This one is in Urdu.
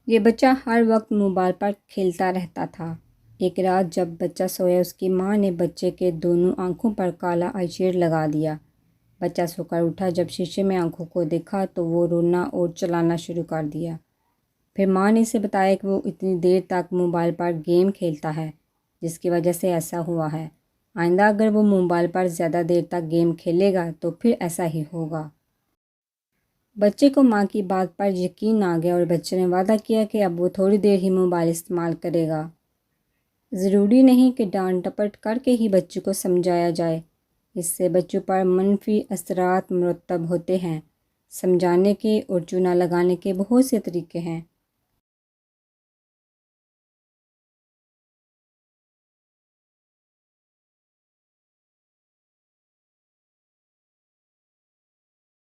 یہ بچہ ہر وقت موبائل پر کھیلتا رہتا تھا۔ ایک رات جب بچہ سویا، اس کی ماں نے بچے کے دونوں آنکھوں پر کالا آئی شیڈ لگا دیا۔ بچہ سو کر اٹھا، جب شیشے میں آنکھوں کو دیکھا تو وہ رونا اور چلانا شروع کر دیا۔ پھر ماں نے اسے بتایا کہ وہ اتنی دیر تک موبائل پر گیم کھیلتا ہے، جس کی وجہ سے ایسا ہوا ہے۔ آئندہ اگر وہ موبائل پر زیادہ دیر تک گیم کھیلے گا تو پھر ایسا ہی ہوگا۔ بچے کو ماں کی بات پر یقین آ گیا اور بچے نے وعدہ کیا کہ اب وہ تھوڑی دیر ہی موبائل استعمال کرے گا۔ ضروری نہیں کہ ڈانٹ ڈپٹ کر کے ہی بچوں کو سمجھایا جائے، اس سے بچوں پر منفی اثرات مرتب ہوتے ہیں۔ سمجھانے کے اور چونا لگانے کے بہت سے طریقے ہیں۔